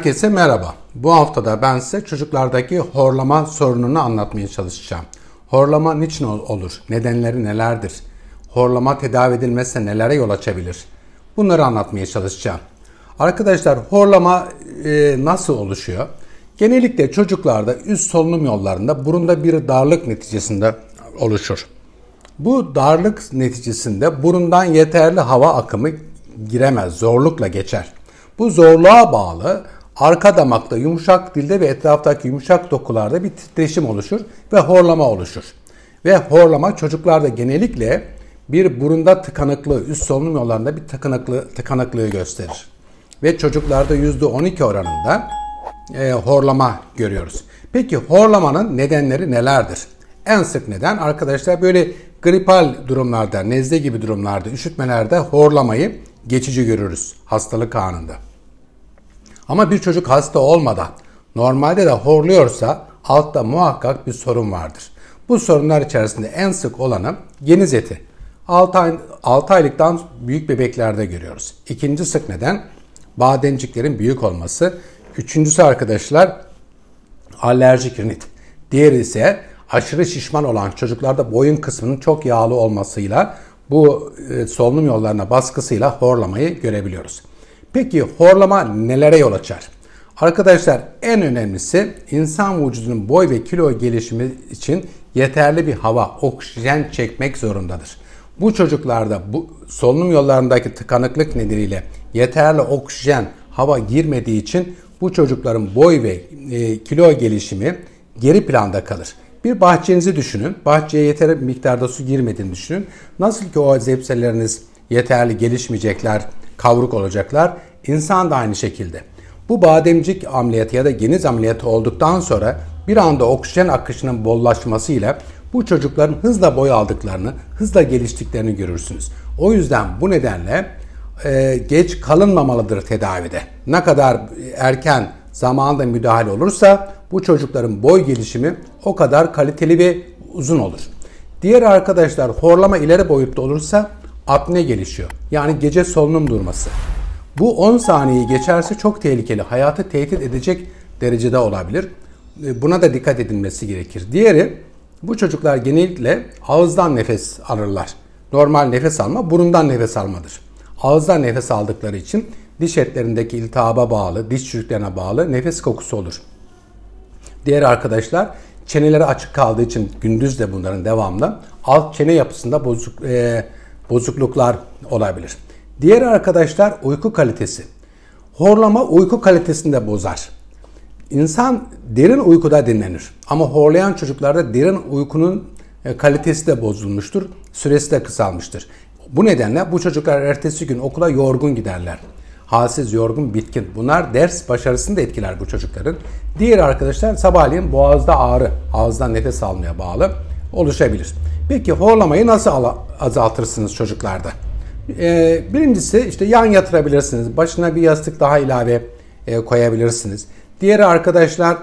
Herkese merhaba. Bu haftada ben size çocuklardaki horlama sorununu anlatmaya çalışacağım. Horlama niçin olur? Nedenleri nelerdir? Horlama tedavi edilmezse nelere yol açabilir? Bunları anlatmaya çalışacağım. Arkadaşlar horlama nasıl oluşuyor? Genellikle çocuklarda üst solunum yollarında burunda bir darlık neticesinde oluşur. Bu darlık neticesinde burundan yeterli hava akımı giremez, zorlukla geçer. Bu zorluğa bağlı arka damakta, yumuşak dilde ve etraftaki yumuşak dokularda bir titreşim oluşur ve horlama oluşur. Ve horlama çocuklarda genellikle bir burunda tıkanıklığı, üst solunum yollarında bir tıkanıklığı gösterir. Ve çocuklarda %12 oranında horlama görüyoruz. Peki horlamanın nedenleri nelerdir? En sık neden arkadaşlar böyle gripal durumlarda, nezle gibi durumlarda, üşütmelerde horlamayı geçici görürüz hastalık anında. Ama bir çocuk hasta olmadan normalde de horluyorsa altta muhakkak bir sorun vardır. Bu sorunlar içerisinde en sık olanı geniz eti. 6 aylıktan büyük bebeklerde görüyoruz. İkinci sık neden bademciklerin büyük olması. Üçüncüsü arkadaşlar alerjik rinit. Diğeri ise aşırı şişman olan çocuklarda boyun kısmının çok yağlı olmasıyla bu solunum yollarına baskısıyla horlamayı görebiliyoruz. Peki horlama nelere yol açar? Arkadaşlar en önemlisi insan vücudunun boy ve kilo gelişimi için yeterli bir hava, oksijen çekmek zorundadır. Bu çocuklarda bu solunum yollarındaki tıkanıklık nedeniyle yeterli oksijen, hava girmediği için bu çocukların boy ve kilo gelişimi geri planda kalır. Bir bahçenizi düşünün. Bahçeye yeterli bir miktarda su girmediğini düşünün. Nasıl ki o zepselleriniz yeterli gelişmeyecekler, kavruk olacaklar. İnsan da aynı şekilde. Bu bademcik ameliyatı ya da geniz ameliyatı olduktan sonra bir anda oksijen akışının bollaşmasıyla bu çocukların hızla boy aldıklarını, hızla geliştiklerini görürsünüz. O yüzden bu nedenle geç kalınmamalıdır tedavide. Ne kadar erken zamanında müdahale olursa bu çocukların boy gelişimi o kadar kaliteli ve uzun olur. Diğer arkadaşlar horlama ileri boyutta olursa apne gelişiyor. Yani gece solunum durması. Bu 10 saniyeyi geçerse çok tehlikeli. Hayatı tehdit edecek derecede olabilir. Buna da dikkat edilmesi gerekir. Diğeri bu çocuklar genellikle ağızdan nefes alırlar. Normal nefes alma burundan nefes almadır. Ağızdan nefes aldıkları için diş etlerindeki iltihaba bağlı, diş çürüklerine bağlı nefes kokusu olur. Diğer arkadaşlar çeneleri açık kaldığı için gündüz de bunların devamlı alt çene yapısında bozukluklar olabilir. Diğer arkadaşlar uyku kalitesi. Horlama uyku kalitesini de bozar. İnsan derin uykuda dinlenir. Ama horlayan çocuklarda derin uykunun kalitesi de bozulmuştur. Süresi de kısalmıştır. Bu nedenle bu çocuklar ertesi gün okula yorgun giderler. Halsiz, yorgun, bitkin. Bunlar ders başarısını da etkiler bu çocukların. Diğer arkadaşlar sabahleyin boğazda ağrı, ağızdan nefes almaya bağlı oluşabilir. Peki horlamayı nasıl azaltırsınız çocuklarda? Birincisi işte yan yatırabilirsiniz. Başına bir yastık daha ilave koyabilirsiniz. Diğeri arkadaşlar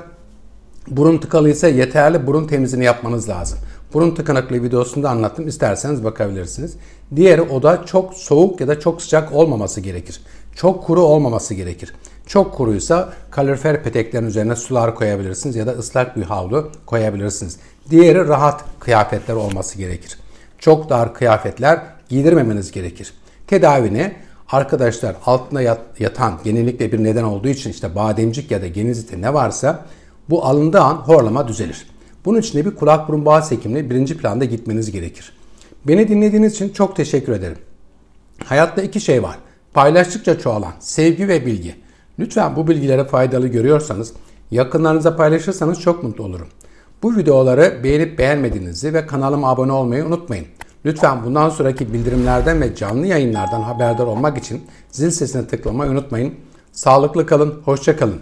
burun tıkalıysa yeterli burun temizliğini yapmanız lazım. Burun tıkanıklığı videosunda anlattım. İsterseniz bakabilirsiniz. Diğeri oda çok soğuk ya da çok sıcak olmaması gerekir. Çok kuru olmaması gerekir. Çok kuruysa kalorifer peteklerin üzerine sular koyabilirsiniz ya da ıslak bir havlu koyabilirsiniz. Diğeri rahat kıyafetler olması gerekir. Çok dar kıyafetler giydirmemeniz gerekir. Tedavini arkadaşlar altına yatan genellikle bir neden olduğu için işte bademcik ya da geniz eti ne varsa bu alındığı an horlama düzelir. Bunun için de bir kulak burun boğaz hekimliği birinci planda gitmeniz gerekir. Beni dinlediğiniz için çok teşekkür ederim. Hayatta iki şey var. Paylaştıkça çoğalan sevgi ve bilgi. Lütfen bu bilgileri faydalı görüyorsanız yakınlarınıza paylaşırsanız çok mutlu olurum. Bu videoları beğenip beğenmediğinizi ve kanalıma abone olmayı unutmayın. Lütfen bundan sonraki bildirimlerden ve canlı yayınlardan haberdar olmak için zil sesine tıklamayı unutmayın. Sağlıklı kalın, hoşça kalın.